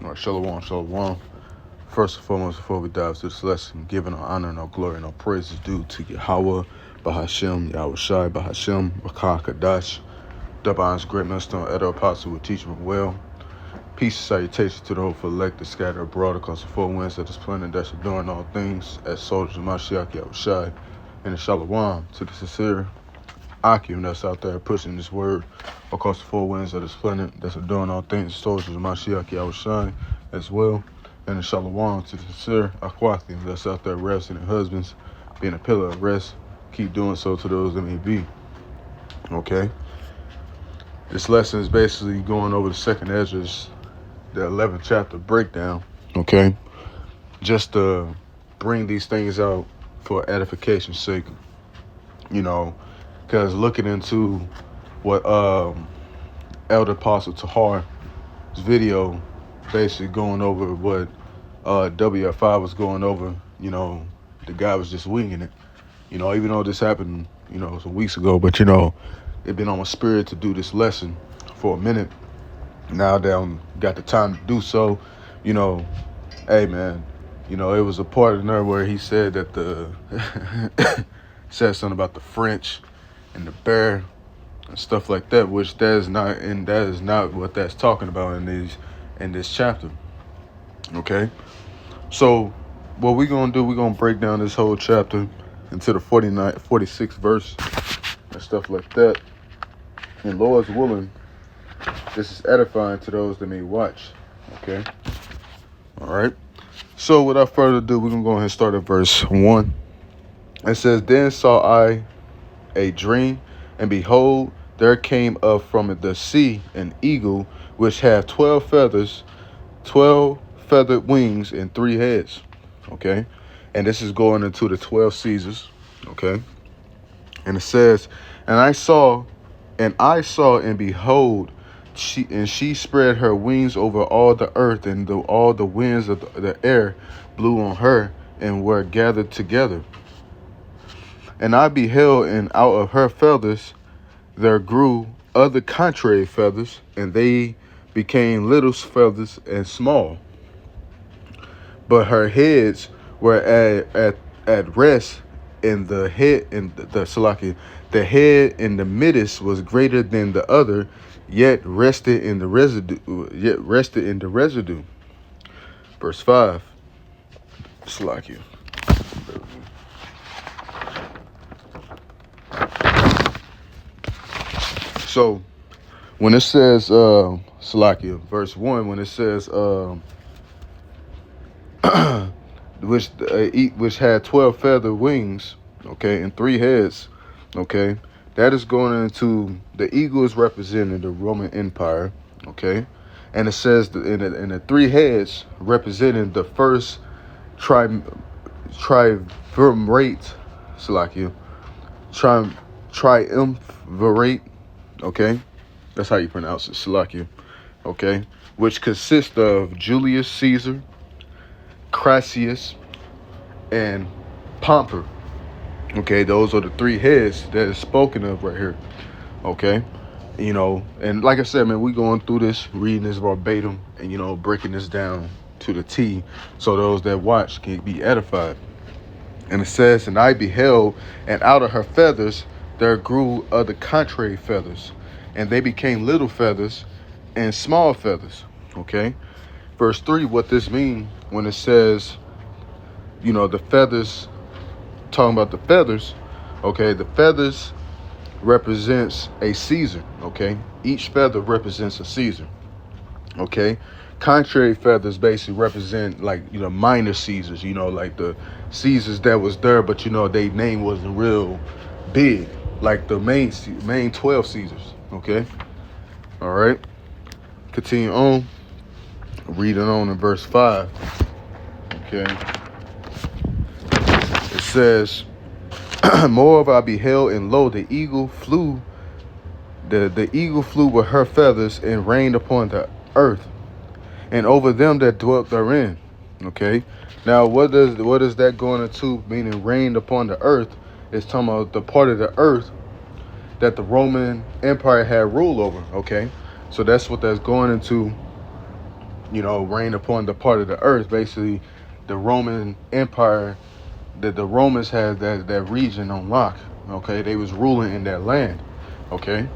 All right, shalom, shalom. First and foremost, before we dive into this lesson, giving no honor, no glory, no praise is due to Yahweh, Bahashem, Yahweh Shai, Bahashem, Bakar Kadash, Daban's great millstone, Edo Apostle will teach him well. Peace and salutation to the hopeful elect that scatter abroad across the four winds of this planet that's doing all things as soldiers of Mashiach, Yahweh Shai, and the shalom to the sincere Akim that's out there pushing this word across the four winds of this planet that's doing all things, soldiers of Mashiach Yahweh Shai as well. And the shalom to the sincere Aquakim that's out there resting in husbands, being a pillar of rest. Keep doing so to those that may be. Okay. This lesson is basically going over the second Esdras, the 11th chapter breakdown. Okay. Just to bring these things out for edification's sake. You know, because looking into what Elder Apostle Tahar's video, basically going over what WFI was going over, you know, the guy was just winging it. You know, even though this happened, you know, some weeks ago, but, you know, it been on my spirit to do this lesson for a minute. Now that I got the time to do so, you know, hey, man, you know, it was a part in there where he said that said something about the French and the bear and stuff like that, which that is not what that's talking about in this chapter. Okay, so what we're gonna do, we're gonna break down this whole chapter into the 46th verse and stuff like that. And Lord's willing, this is edifying to those that may watch. Okay, all right. So without further ado, we're gonna go ahead and start at verse 1. It says, "Then saw I a dream, and behold, there came up from the sea an eagle, which had 12 feathers, 12 feathered wings, and 3 heads." Okay, and this is going into the 12 Caesars. Okay, and it says, I saw, and behold, she spread her wings over all the earth, and all the winds of the air blew on her, and were gathered together. And I beheld, and out of her feathers there grew other contrary feathers, and they became little feathers and small. But her heads were at rest, and the head in the Salaki, the head in the midst was greater than the other, yet rested in the residue. Verse 5. Salaki. So when it says Salakia, verse 1, when it says which had 12 feather wings, okay, and 3 heads, okay, that is going into the eagle is representing the Roman Empire, okay, and it says in the 3 heads representing the first triumvirate, Salakia, triumvirate, okay, that's how you pronounce it, Salakia, okay, which consists of Julius Caesar, Crassus, and Pompey. Okay, those are the 3 heads that is spoken of right here. Okay, you know, and like I said, man, we going through this, reading this verbatim, and, you know, breaking this down to the T, so those that watch can be edified. And it says, "And I beheld, and out of her feathers there grew other contrary feathers, and they became little feathers and small feathers." Okay, verse 3, what this means when it says, you know, the feathers, talking about the feathers, okay, the feathers represents a Caesar, okay, each feather represents a Caesar, okay. Contrary feathers basically represent, like, you know, minor Caesars, you know, like the Caesars that was there, but, you know, their name wasn't real big, like the main 12 Caesars, okay. All right, continue on, reading on in verse 5, okay. It says, "Moreover I beheld, and lo, the eagle flew, the eagle flew with her feathers, and rained upon the earth, and over them that dwelt therein." Okay, now what is that going into, meaning rained upon the earth? It's talking about the part of the earth that the Roman Empire had rule over. Okay, so that's what that's going into reign upon the part of the earth. Basically, the Roman Empire, that the Romans had that region on lock. Okay, they was ruling in that land. Okay,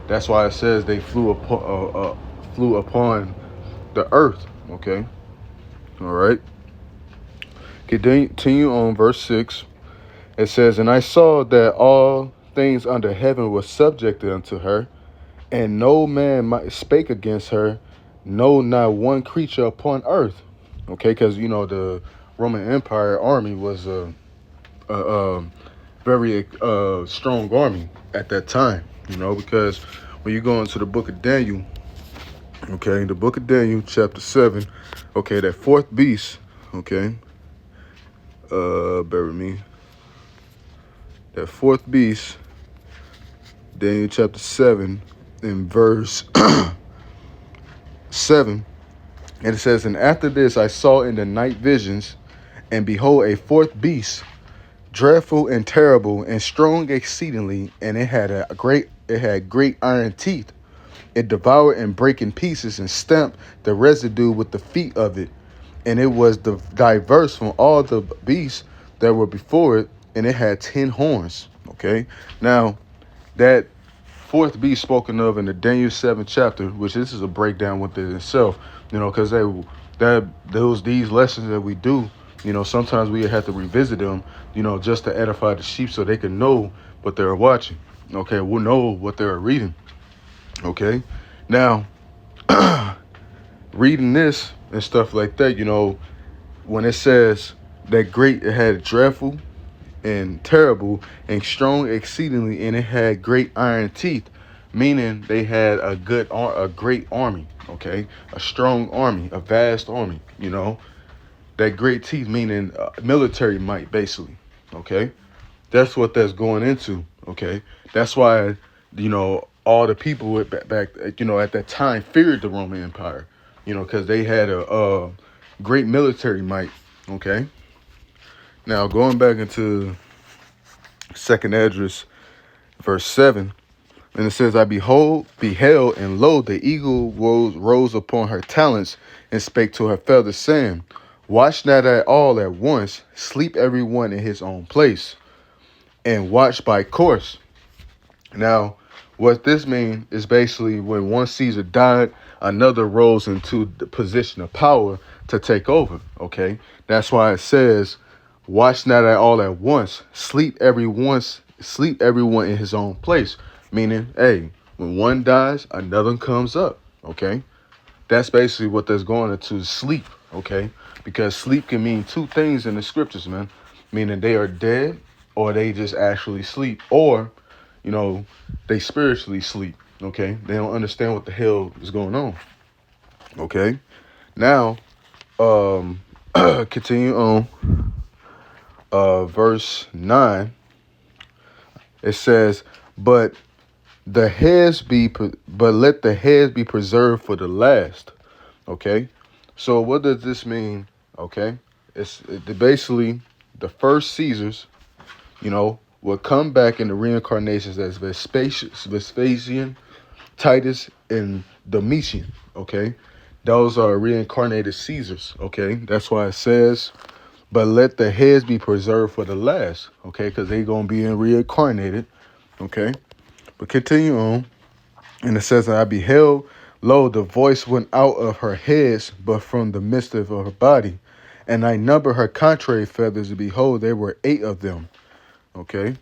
that's why it says they flew upon the earth. Okay, all right. Continue on verse 6. It says, "And I saw that all things under heaven were subjected unto her, and no man might spake against her, no, not one creature upon earth." Okay, because the Roman Empire army was a very strong army at that time. Because when you go into the book of Daniel, okay, the book of Daniel, chapter 7, okay, that fourth beast, okay, bear with me, that fourth beast, Daniel chapter 7, in verse 7, and it says, "And after this I saw in the night visions, and behold, a fourth beast, dreadful and terrible and strong exceedingly, and it had great iron teeth. It devoured and brake in pieces and stamped the residue with the feet of it. And it was diverse from all the beasts that were before it, and it had 10 horns." Okay, now that fourth beast spoken of in the Daniel 7 chapter, which this is a breakdown within itself, because these lessons that we do, sometimes we have to revisit them, just to edify the sheep so they can know what they're watching. Okay, we'll know what they're reading. Okay, now reading this and stuff like that, when it says that great, it had dreadful and terrible and strong exceedingly, and it had great iron teeth, meaning they had a great army. Okay, a strong army, a vast army. That great teeth meaning military might, basically. Okay, that's what that's going into. Okay, that's why all the people back at that time feared the Roman Empire. Because they had a great military might. Okay, now going back into second Esdras, verse 7, and it says, "I beheld, and lo, the eagle rose upon her talents, and spake to her feathers, saying, Watch not at all at once, sleep every one in his own place, and watch by course." Now, what this means is basically when one Caesar died, another rose into the position of power to take over. Okay, that's why it says, "Watch not at all at once, sleep everyone in his own place." Meaning, hey, when one dies, another comes up. Okay, that's basically what that's going into, sleep. Okay, because sleep can mean two things in the scriptures, man. Meaning they are dead, or they just actually sleep, or they spiritually sleep. Okay, they don't understand what the hell is going on. Okay, now continue on. Verse 9, it says, but let the heads be preserved for the last." Okay, so what does this mean? Okay, basically the first Caesars, will come back in the reincarnations as Vespasian, Titus, and Domitian. Okay, those are reincarnated Caesars. Okay, that's why it says, "But let the heads be preserved for the last." Okay, because they're going to be reincarnated. Okay, but continue on. And it says, "And I beheld, lo, the voice went out of her heads, but from the midst of her body. And I numbered her contrary feathers, and behold, there were 8 of them." Okay.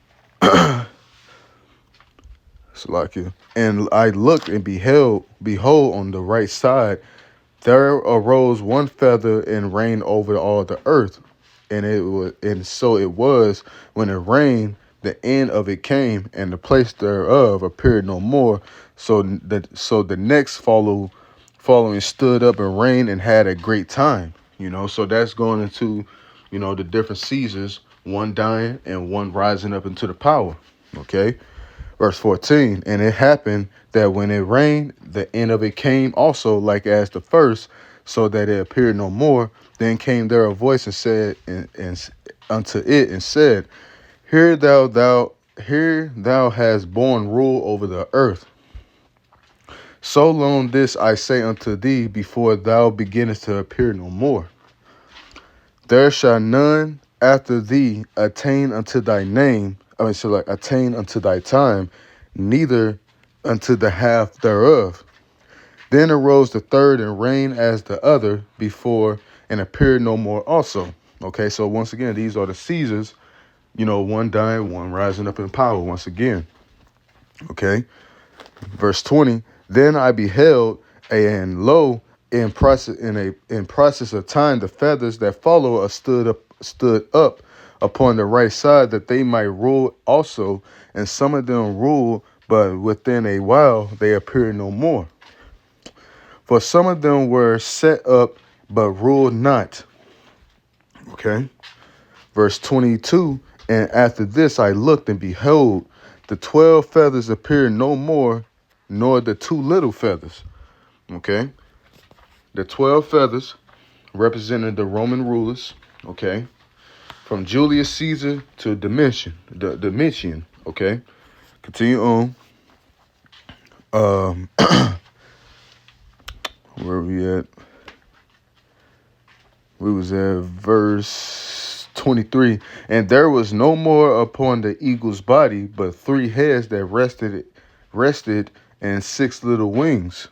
Salakia. "And I looked and behold, on the right side, there arose one feather and reigned over all the earth. And so it was, when it rained, the end of it came, and the place thereof appeared no more. So the next following stood up and reigned and had a great time." So that's going into, the different Caesars, one dying and one rising up into the power. Okay. Verse 14, "And it happened that when it rained, the end of it came also like as the first, so that it appeared no more. Then came there a voice and said, and unto it, and said, Here thou hast borne rule over the earth." So long this I say unto thee, before thou beginnest to appear no more. There shall none after thee attain unto thy name, attain unto thy time, neither unto the half thereof. Then arose the third and reigned as the other before, and appeared no more also. Okay, so once again, these are the Caesars, one dying, one rising up in power once again. Okay, verse 20. Then I beheld, and lo, in process of time, the feathers that follow stood up upon the right side, that they might rule also, and some of them ruled, but within a while they appeared no more. For some of them were set up, but ruled not. Okay. Verse 22, and after this I looked, and behold, the 12 feathers appeared no more, nor the 2 little feathers. Okay. The 12 feathers represented the Roman rulers. Okay. From Julius Caesar to Domitian. Okay. Continue on. Where are we at? We was at verse 23. And there was no more upon the eagle's body, but 3 heads that rested, and 6 little wings.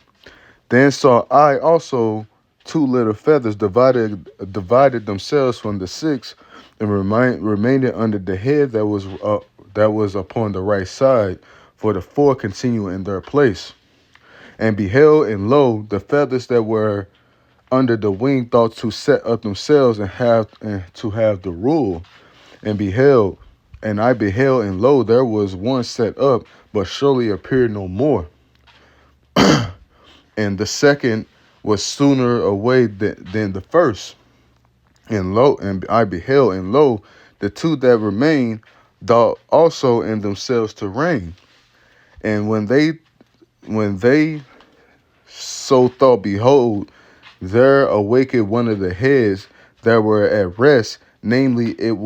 Then saw I also 2 little feathers divided themselves from the 6, and remained under the head that was upon the right side, for the 4 continue in their place. And beheld, and lo, the feathers that were under the wing thought to set up themselves and to have the rule. And I beheld, and lo, there was one set up, but surely appeared no more. And the second was sooner away than the first. And I beheld, and lo, the 2 that remained thought also in themselves to reign. And when they so thought, behold, there awaked one of the heads that were at rest, namely it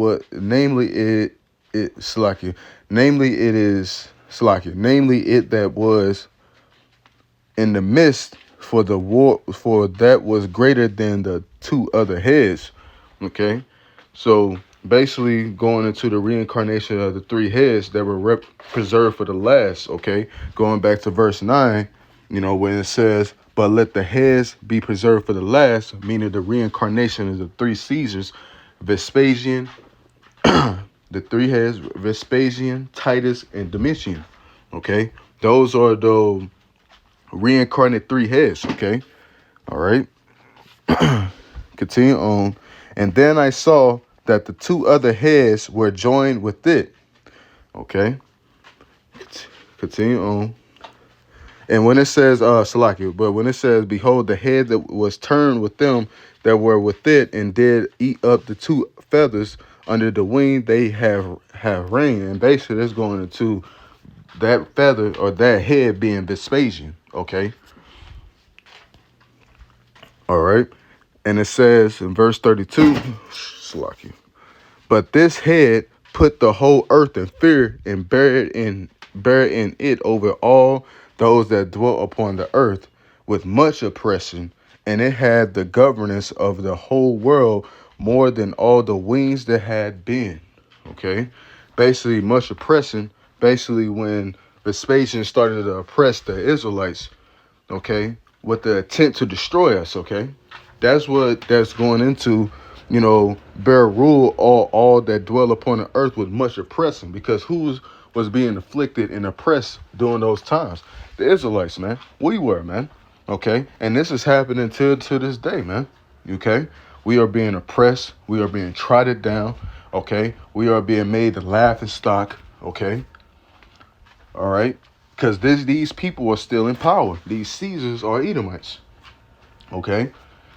that was in the midst, for that was greater than the 2 other heads. Okay, so basically going into the reincarnation of the 3 heads that were preserved for the last. Okay, going back to verse 9, when it says, but let the heads be preserved for the last, meaning the reincarnation of the 3 Caesars, Vespasian, the 3 heads, Vespasian, Titus, and Domitian. Okay, those are the reincarnate 3 heads. Okay, all right. Continue on. And then I saw that the 2 other heads were joined with it. Okay, continue on. And when it says, but when it says, behold, the head that was turned with them that were with it, and did eat up the 2 feathers under the wing, they have reigned. And basically, it's going into that feather or that head being Vespasian. Okay. All right. And it says in verse 32, but this head put the whole earth in fear, and buried in it over all those that dwell upon the earth with much oppression, and it had the governance of the whole world more than all the wings that had been. Okay, basically much oppression. Basically, when Vespasian started to oppress the Israelites, okay, with the intent to destroy us. Okay, that's what that's going into. Bear rule all that dwell upon the earth with much oppression, because who was being afflicted and oppressed during those times? The Israelites, man. We were, man. Okay, and this is happening to this day, man. Okay, we are being oppressed. We are being trodden down. Okay, we are being made the laughing stock. Okay, all right, because these people are still in power. These Caesars are Edomites. Okay,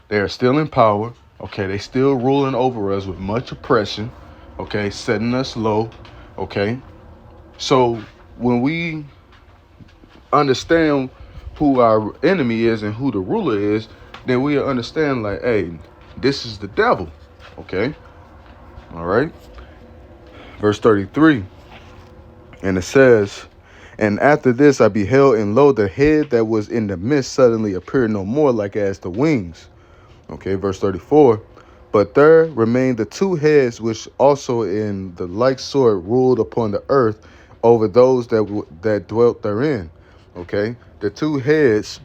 they are still in power. Okay, they still ruling over us with much oppression. Okay, setting us low. Okay, so when we understand who our enemy is and who the ruler is, then we understand, like, hey, this is the devil. Okay, all right. Verse 33, and it says, And after this I beheld, and lo, the head that was in the midst suddenly appeared no more, like as the wings. Okay, verse 34. But there remained the two heads, which also in the like sort ruled upon the earth over those that dwelt therein. Okay, the two heads,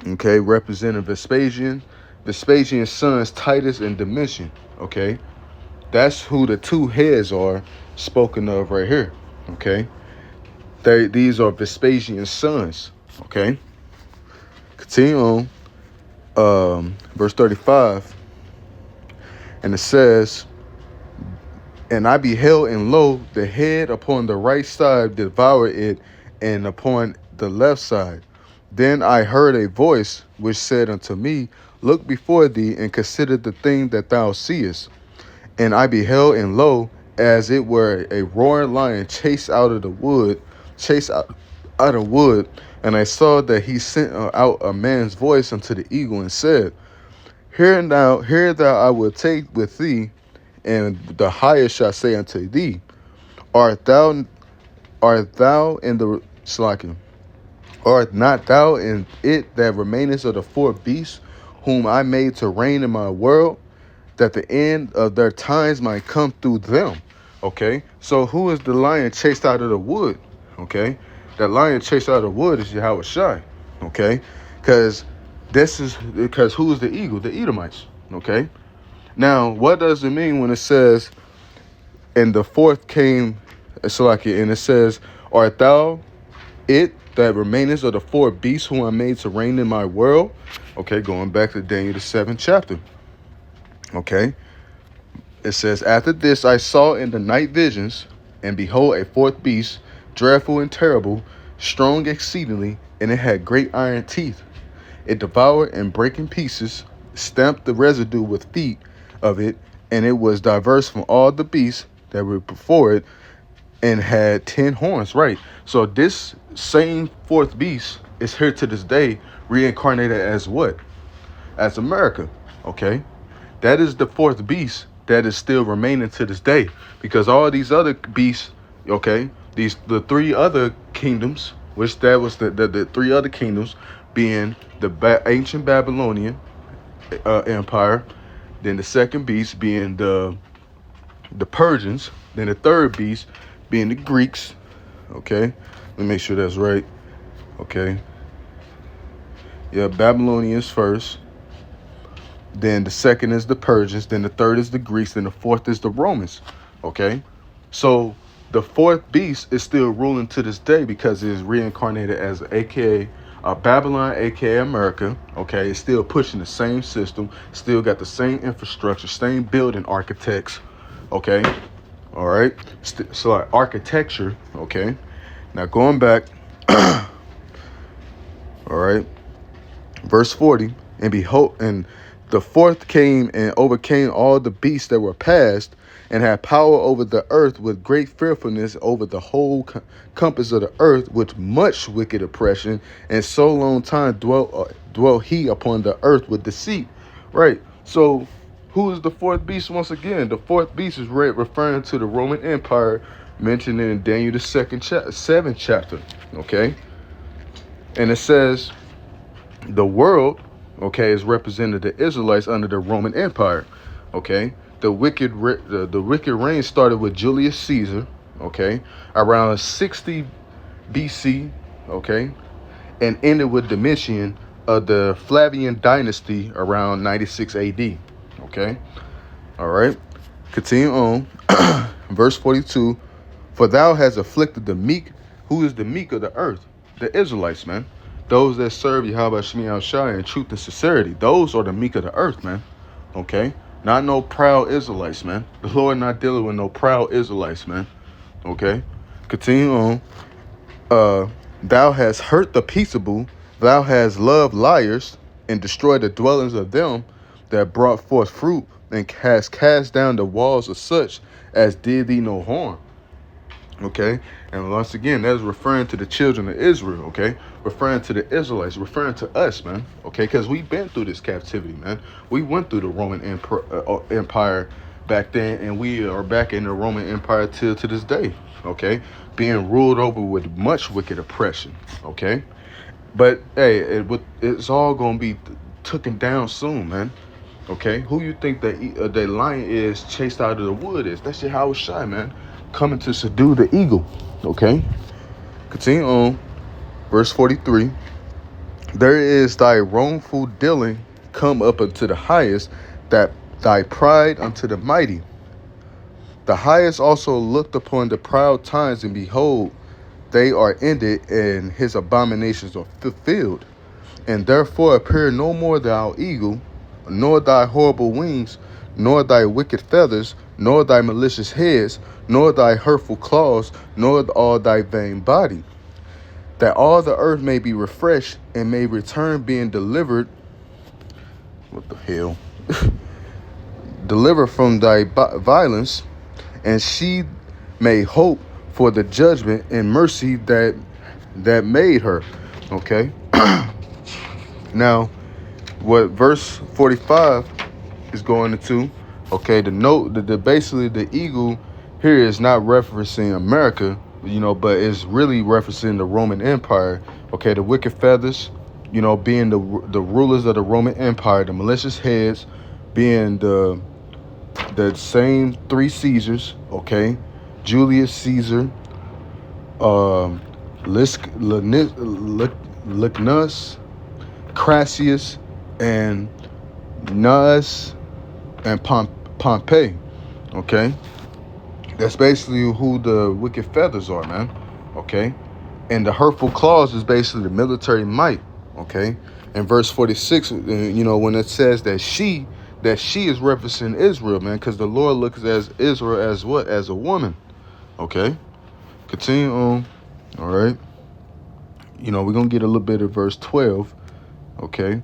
okay, representing Vespasian's sons Titus and Domitian. Okay, that's who the two heads are spoken of right here. Okay, these are Vespasian's sons. Okay, continue on. Verse 35, and it says, and I beheld, and lo, the head upon the right side devoured it, and upon the left side. Then I heard a voice which said unto me, Look before thee, and consider the thing that thou seest. And I beheld, and lo, as it were a roaring lion chased out of the wood, out of wood, and I saw that he sent out a man's voice unto the eagle, and said, Hear thou, I will take with thee, and the highest shall say unto thee, Art thou in the Slakin? Art not thou in it that remainest of the four beasts, whom I made to reign in my world, that the end of their times might come through them? Okay, so who is the lion chased out of the wood? Okay, that lion chased out of the wood is Yahweh Shai. Okay, because who's the eagle? The Edomites. Okay, now what does it mean when it says, and the fourth came, Salaki, and it says, Art thou it that remainest of the four beasts whom I made to reign in my world? Okay, going back to Daniel the 7th chapter. Okay, it says, After this I saw in the night visions, and behold, a fourth beast, dreadful and terrible, strong exceedingly, and it had great iron teeth. It devoured and brake in pieces, stamped the residue with feet of it, and it was diverse from all the beasts that were before it, and had 10 horns. Right. So this same fourth beast is here to this day, reincarnated as what? As America. Okay. That is the fourth beast that is still remaining to this day, because all these other beasts, okay, the three other kingdoms, which that was the three other kingdoms, being the ancient Babylonian empire, then the second beast being the Persians, then the third beast being the Greeks. Okay, let me make sure that's right. Okay, yeah, Babylonians first, then the second is the Persians, then the third is the Greeks, then the fourth is the Romans. Okay, so the fourth beast is still ruling to this day because it is reincarnated as aka Babylon, aka America. Okay, it's still pushing the same system, still got the same infrastructure, same building architects. Okay, all right, so like architecture. Okay, now going back, all right, verse 40, and behold, and the fourth came and overcame all the beasts that were past, and had power over the earth with great fearfulness over the whole compass of the earth with much wicked oppression, and so long time dwelt he upon the earth with deceit. Right. So who is the fourth beast once again? The fourth beast is referring to the Roman Empire mentioned in Daniel the 7th chapter. Okay. And it says the world, okay, is represented the Israelites under the Roman Empire. Okay. The wicked reign started with Julius Caesar, okay, around 60 BC, okay, and ended with Domitian of the Flavian dynasty around 96 AD, okay. All right, continue on. Verse 42, for thou hast afflicted the meek. Who is the meek of the earth? The Israelites, man. Those that serve Yahweh Shemi Shai in truth and sincerity. Those are the meek of the earth, man. Okay. Not no proud Israelites, man. The Lord not dealing with no proud Israelites, man. Okay. Continue on. Thou hast hurt the peaceable. Thou hast loved liars and destroyed the dwellings of them that brought forth fruit, and hast cast down the walls of such as did thee no harm. Okay. And once again, that's referring to the children of Israel. Okay. Referring to the Israelites, referring to us, man. Okay. Because we've been through this captivity, man. We went through the Roman Empire back then, and we are back in the Roman Empire till to this day. Okay, being ruled over with much wicked oppression. Okay, but hey, it's all gonna be taken down soon, man. Okay, who you think the lion is chased out of the wood is? That's Yahweh Shai, man, coming to subdue the eagle. Okay, continue on, verse 43. There is thy wrongful dealing come up unto the highest, that thy pride unto the mighty. The highest also looked upon the proud times, and behold, they are ended, and his abominations are fulfilled. And therefore appear no more thou eagle, nor thy horrible wings, nor thy wicked feathers, nor thy malicious heads, nor thy hurtful claws, nor all thy vain body, that all the earth may be refreshed, and may return being delivered. What the hell? Deliver from thy violence, and she may hope for the judgment and mercy that made her. Okay. Now, what verse 45 is going into, okay, the basically the eagle here is not referencing America, but it's really referencing the Roman Empire. Okay, the wicked feathers, being the rulers of the Roman Empire, the malicious heads being the same three Caesars. Okay, Julius Caesar, Lignus, Crassus, and Nas, and Pompey. Okay, that's basically who the wicked feathers are, man. Okay, and the hurtful claws is basically the military might. Okay, in verse 46, when it says that she is referencing Israel, man, because the Lord looks as Israel as what? As a woman. Okay, continue on. All right, we're gonna get a little bit of verse 12. Okay,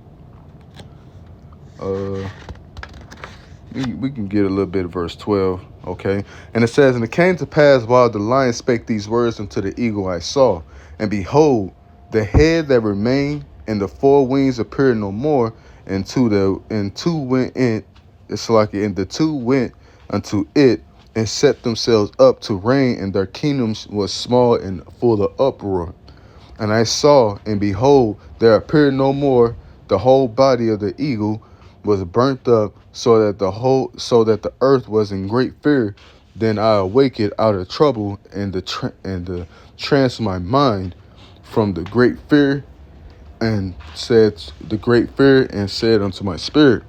we can get a little bit of verse 12. Okay, and it says, and it came to pass while the lion spake these words unto the eagle, I saw, and behold, the head that remained and the four wings appeared no more, and the two went unto it, and set themselves up to reign, and their kingdoms was small and full of uproar. And I saw, and behold, there appeared no more. The whole body of the eagle was burnt up, so that the earth was in great fear. Then I awaked out of trouble, and the trance of my mind from the great fear, and said unto my spirit.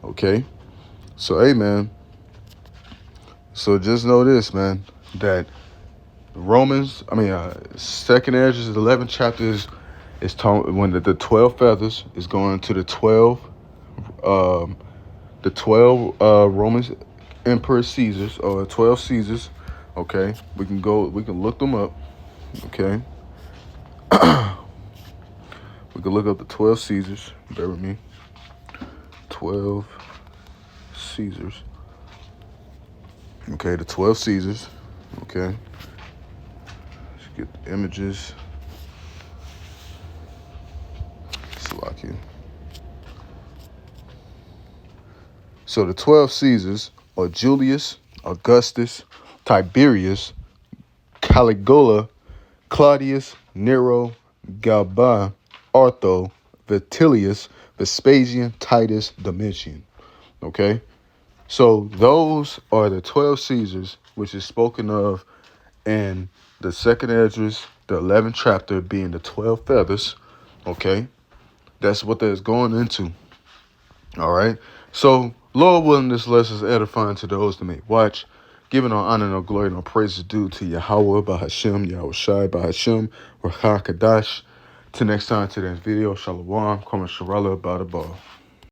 Okay, so amen. So just know this, man, that Second Esdras 11 chapters is talking when the 12 feathers is going to the 12 Roman Emperor Caesars, or 12 Caesars. Okay, we can look them up. Okay, we can look up the 12 Caesars. Bear with me. 12 Caesars. Okay, the 12 Caesars. Okay, let's get the images. Slovakia. So the 12 Caesars are Julius, Augustus, Tiberius, Caligula, Claudius, Nero, Galba, Artho, Vitellius, Vespasian, Titus, Domitian. Okay, so those are the 12 Caesars, which is spoken of in the Second Esdras, the 11th chapter, being the 12 feathers. Okay, that's what that's going into. All right, so Lord willing, this lesson is edifying to those that may watch, giving all honor, no glory, no praises due to Yahweh, Bahashem, Yahweh Shai, Bahashem, Rakha Kadash. Till next time, to the next video, Shalom, Kwame Sharala, Bada Ball.